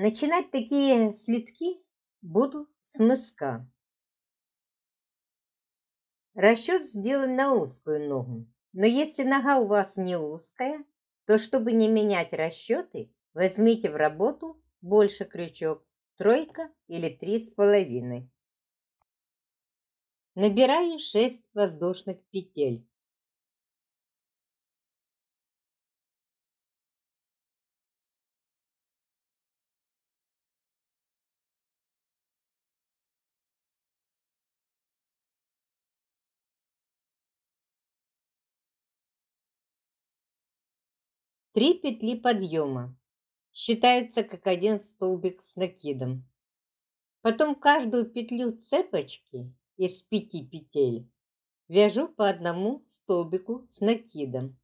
Начинать такие слитки буду с мыска. Расчет сделан на узкую ногу. Но если нога у вас не узкая, то чтобы не менять расчеты, возьмите в работу больше крючок, тройка или 3,5. Набираю 6 воздушных петель. Три петли подъема считаются как один столбик с накидом. Потом каждую петлю цепочки из 5 петель вяжу по одному столбику с накидом.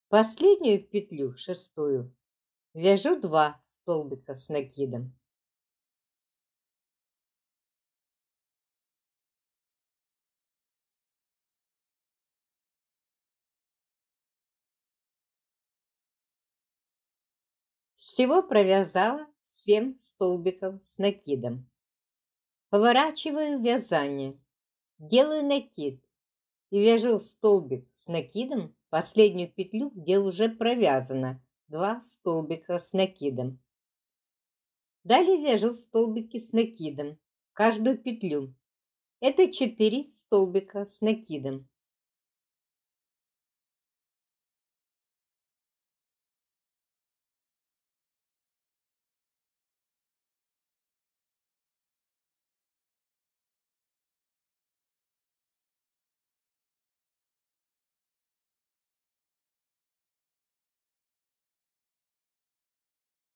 Последнюю петлю, шестую, вяжу 2 столбика с накидом. Всего провязала 7 столбиков с накидом. Поворачиваю вязание, делаю накид и вяжу столбик с накидом последнюю петлю, где уже провязано 2 столбика с накидом. Далее вяжу столбики с накидом, каждую петлю. Это 4 столбика с накидом.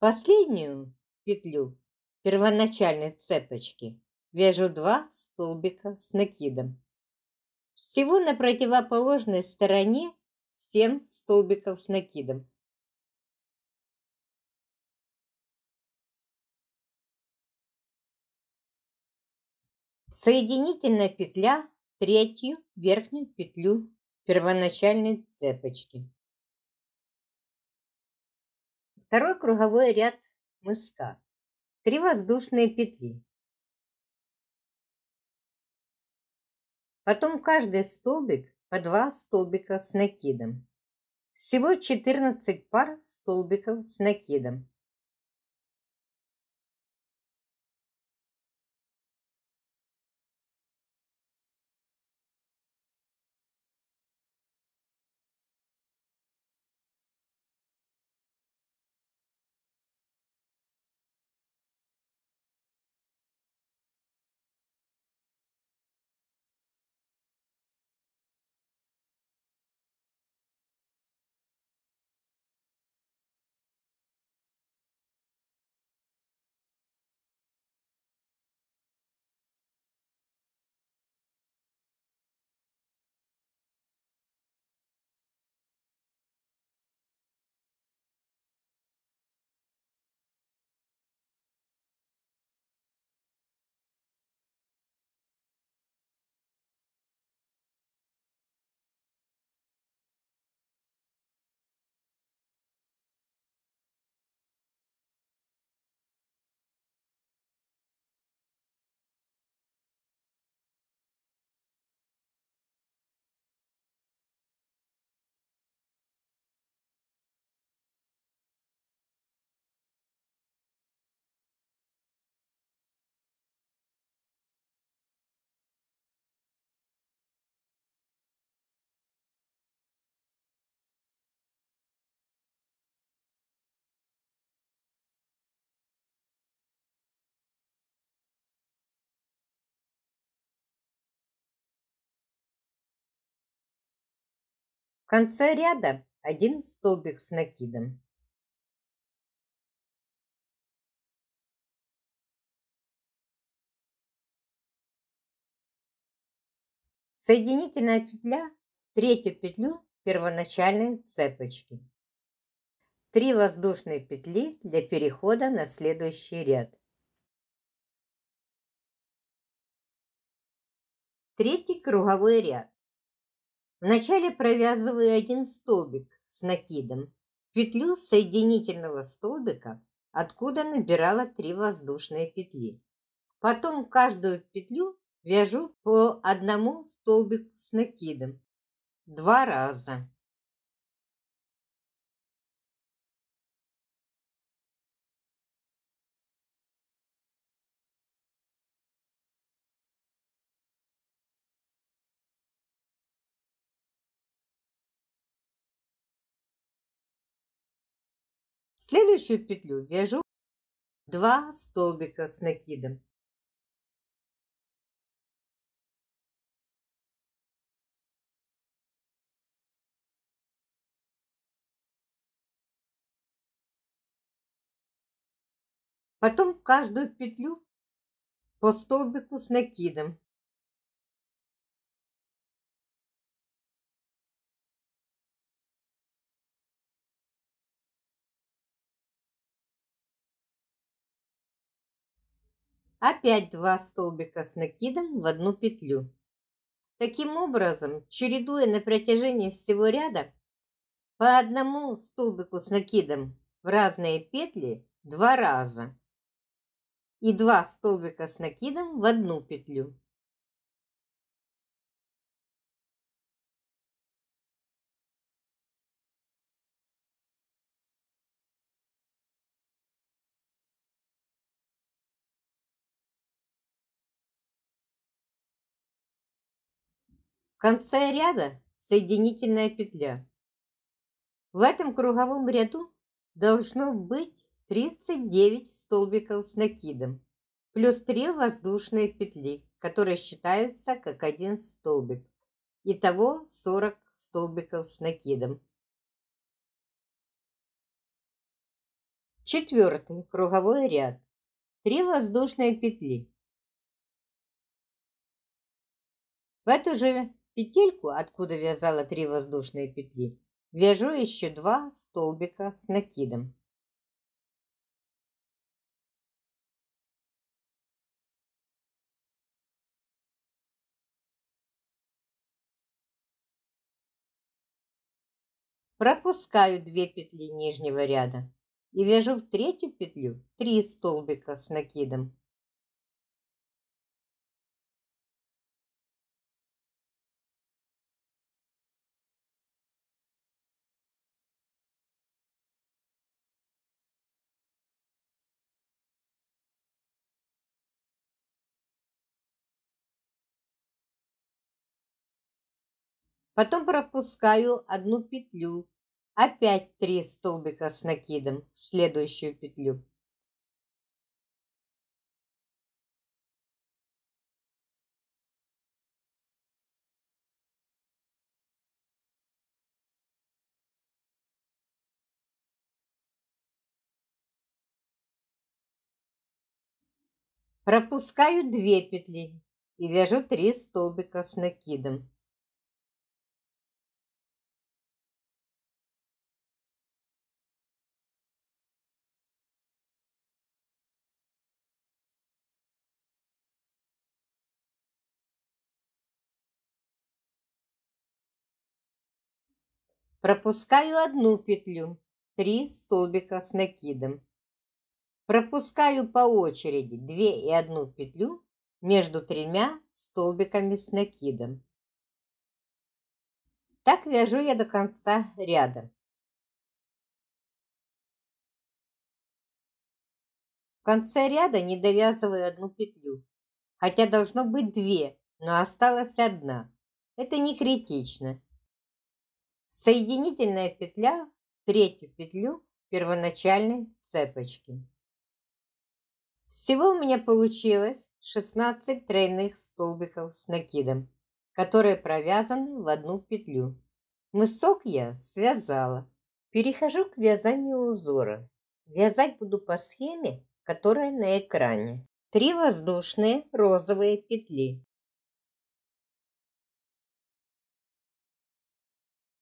Последнюю петлю первоначальной цепочки вяжу 2 столбика с накидом. Всего на противоположной стороне 7 столбиков с накидом. Соединительная петля третью верхнюю петлю первоначальной цепочки. Второй круговой ряд мыска. 3 воздушные петли. Потом каждый столбик по 2 столбика с накидом. Всего 14 пар столбиков с накидом. конце ряда один столбик с накидом. Соединительная петля в третью петлю первоначальной цепочки. 3 воздушные петли для перехода на следующий ряд. Третий круговой ряд. Вначале провязываю один столбик с накидом в петлю соединительного столбика, откуда набирала 3 воздушные петли. Потом каждую петлю вяжу по одному столбику с накидом 2 раза. В следующую петлю вяжу 2 столбика с накидом. Потом каждую петлю по столбику с накидом. Опять 2 столбика с накидом в одну петлю. Таким образом, чередуя на протяжении всего ряда по одному столбику с накидом в разные петли 2 раза и 2 столбика с накидом в одну петлю. В конце ряда соединительная петля. В этом круговом ряду должно быть 39 столбиков с накидом, плюс 3 воздушные петли, которые считаются как один столбик. Итого 40 столбиков с накидом. Четвертый круговой ряд. 3 воздушные петли. В эту же петельку, откуда вязала 3 воздушные петли, вяжу еще 2 столбика с накидом. Пропускаю 2 петли нижнего ряда и вяжу в третью петлю 3 столбика с накидом. Потом пропускаю одну петлю, опять 3 столбика с накидом в следующую петлю. Пропускаю 2 петли и вяжу 3 столбика с накидом. Пропускаю одну петлю, 3 столбика с накидом. Пропускаю по очереди 2 и 1 петлю между 3 столбиками с накидом. Так вяжу я до конца ряда. В конце ряда не довязываю одну петлю, хотя должно быть 2, но осталась одна. Это не критично. Соединительная петля в третью петлю первоначальной цепочки. Всего у меня получилось 16 тройных столбиков с накидом, которые провязаны в одну петлю. Мысок я связала. Перехожу к вязанию узора. Вязать буду по схеме, которая на экране. 3 воздушные розовые петли.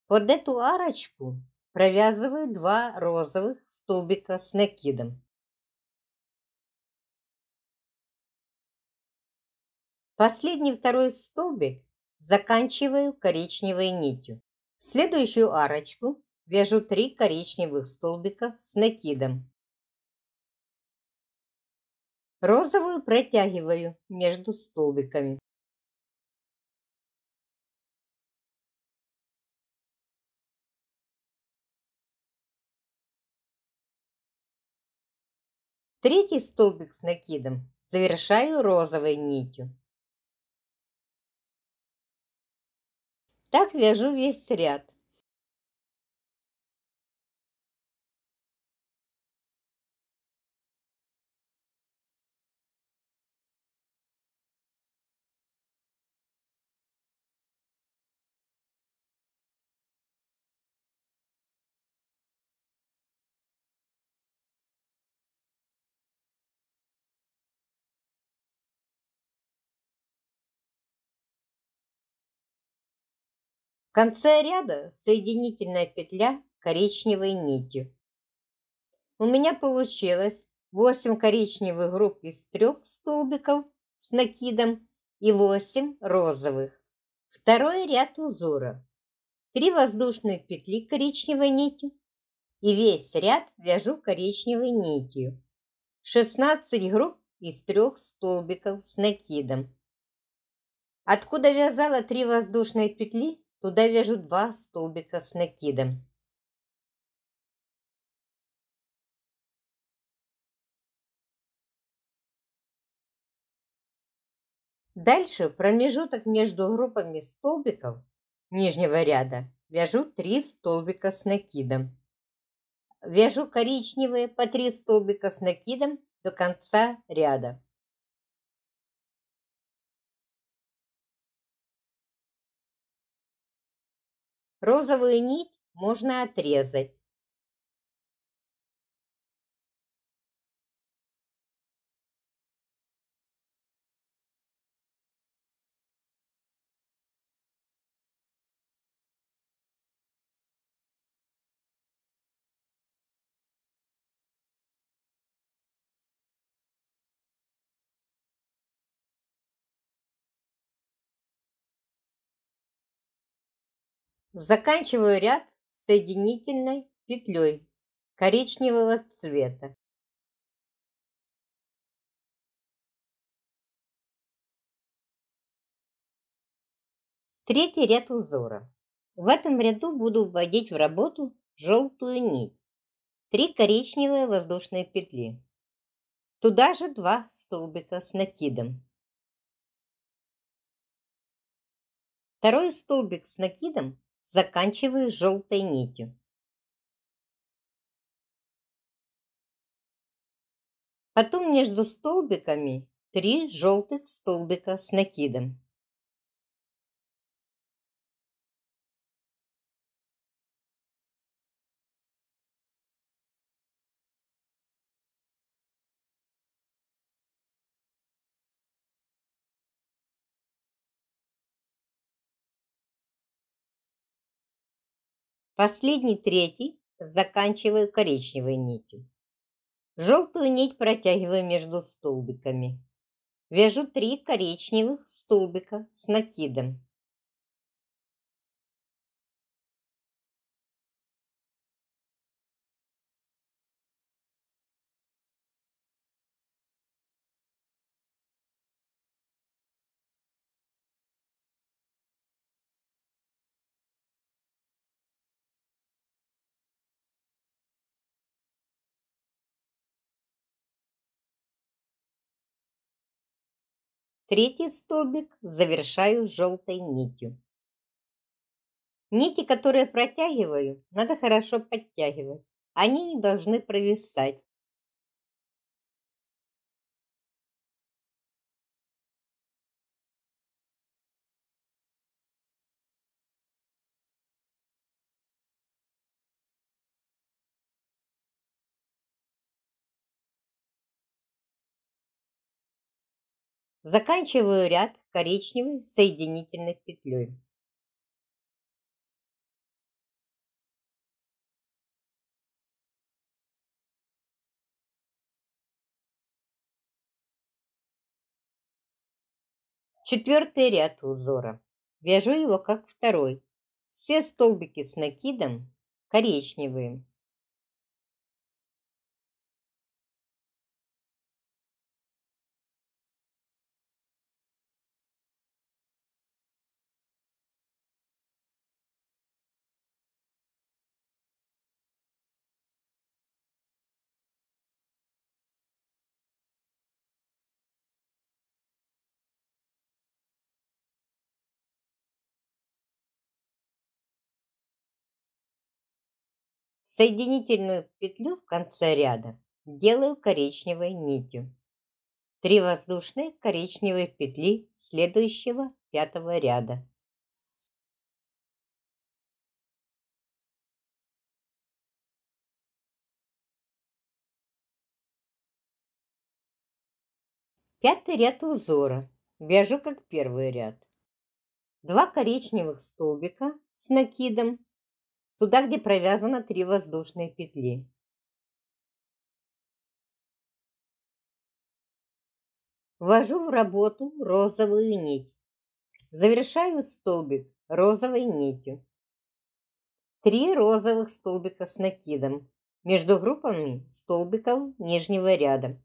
Под эту арочку провязываю 2 розовых столбика с накидом. Последний второй столбик заканчиваю коричневой нитью. В следующую арочку вяжу 3 коричневых столбика с накидом. Розовую протягиваю между столбиками. Третий столбик с накидом завершаю розовой нитью. Так вяжу весь ряд. В конце ряда соединительная петля коричневой нитью. У меня получилось 8 коричневых групп из 3 столбиков с накидом и 8 розовых. Второй ряд узора. 3 воздушные петли коричневой нитью и весь ряд вяжу коричневой нитью. 16 групп из 3 столбиков с накидом. Откуда вязала 3 воздушные петли, туда вяжу 2 столбика с накидом. Дальше промежуток между группами столбиков нижнего ряда вяжу 3 столбика с накидом. Вяжу коричневые по 3 столбика с накидом до конца ряда. Розовую нить можно отрезать. Заканчиваю ряд соединительной петлей коричневого цвета. Третий ряд узора. В этом ряду буду вводить в работу желтую нить. 3 коричневые воздушные петли. Туда же 2 столбика с накидом. Второй столбик с накидом заканчиваю желтой нитью. Потом между столбиками 3 желтых столбика с накидом. Последний третий заканчиваю коричневой нитью. Желтую нить протягиваю между столбиками. Вяжу 3 коричневых столбика с накидом. Третий столбик завершаю желтой нитью. Нити, которые протягиваю, надо хорошо подтягивать. Они не должны провисать. Заканчиваю ряд коричневой соединительной петлей. Четвертый ряд узора. Вяжу его как второй. Все столбики с накидом коричневые. Соединительную петлю в конце ряда делаю коричневой нитью. 3 воздушные коричневые петли следующего пятого ряда. Пятый ряд узора. Вяжу как первый ряд. 2 коричневых столбика с накидом туда, где провязано 3 воздушные петли. Ввожу в работу розовую нить. Завершаю столбик розовой нитью. 3 розовых столбика с накидом между группами столбиков нижнего ряда.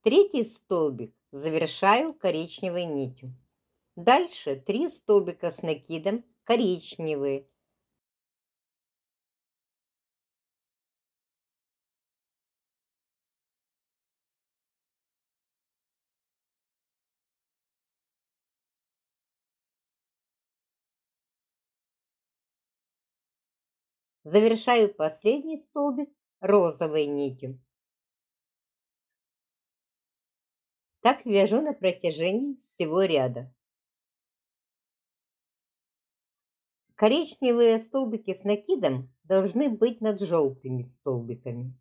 Третий столбик завершаю коричневой нитью. Дальше 3 столбика с накидом коричневые. Завершаю последний столбик розовой нитью. Так вяжу на протяжении всего ряда. Коричневые столбики с накидом должны быть над желтыми столбиками.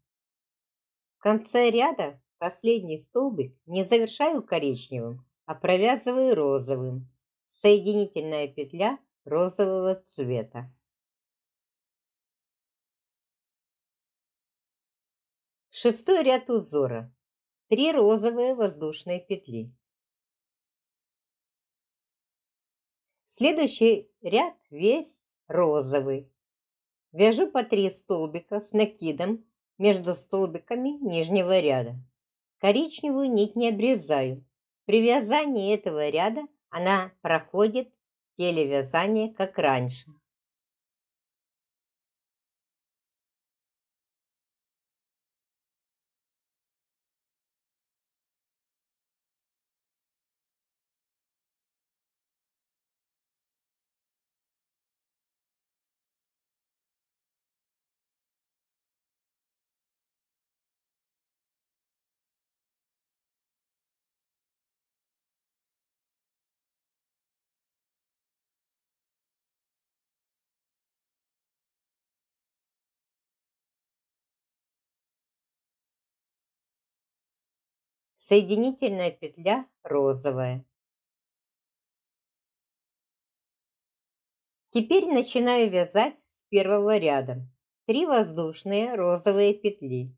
В конце ряда последний столбик не завершаю коричневым, а провязываю розовым. Соединительная петля розового цвета. Шестой ряд узора. 3 розовые воздушные петли. Следующий ряд весь розовый. Вяжу по 3 столбика с накидом между столбиками нижнего ряда. Коричневую нить не обрезаю. При вязании этого ряда она проходит теле вязания, как раньше. Соединительная петля розовая. Теперь начинаю вязать с первого ряда. 3 воздушные розовые петли.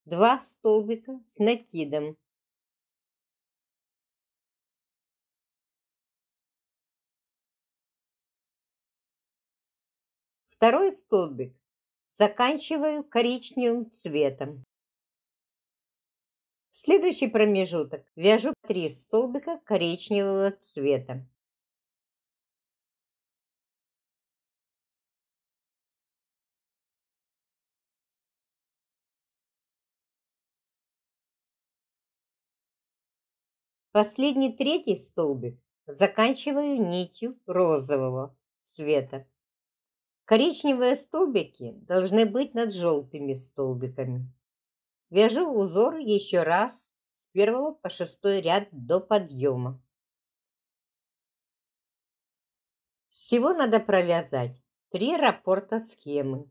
2 столбика с накидом. Второй столбик заканчиваю коричневым цветом. В следующий промежуток вяжу 3 столбика коричневого цвета. Последний третий столбик заканчиваю нитью розового цвета. Коричневые столбики должны быть над желтыми столбиками. Вяжу узор еще раз с 1 по 6 ряд до подъема. Всего надо провязать 3 раппорта схемы.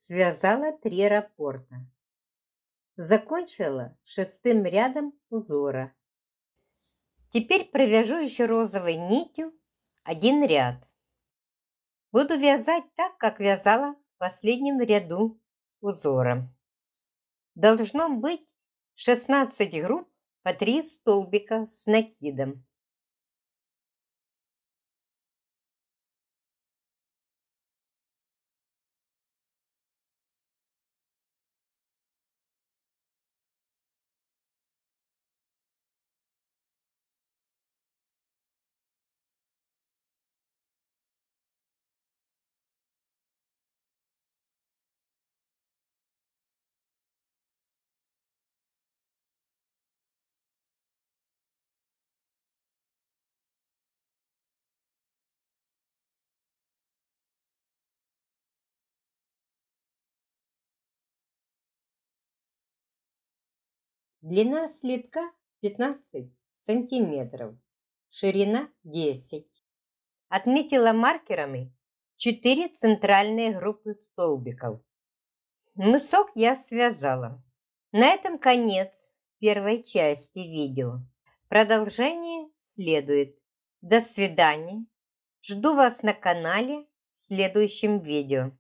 Связала 3 раппорта. Закончила 6-м рядом узора. Теперь провяжу еще розовой нитью 1 ряд. Буду вязать так, как вязала в последнем ряду узора. Должно быть 16 групп по 3 столбика с накидом. Длина слитка 15 сантиметров, ширина 10. Отметила маркерами 4 центральные группы столбиков. Мысок я связала. На этом конец первой части видео. Продолжение следует. До свидания. Жду вас на канале в следующем видео.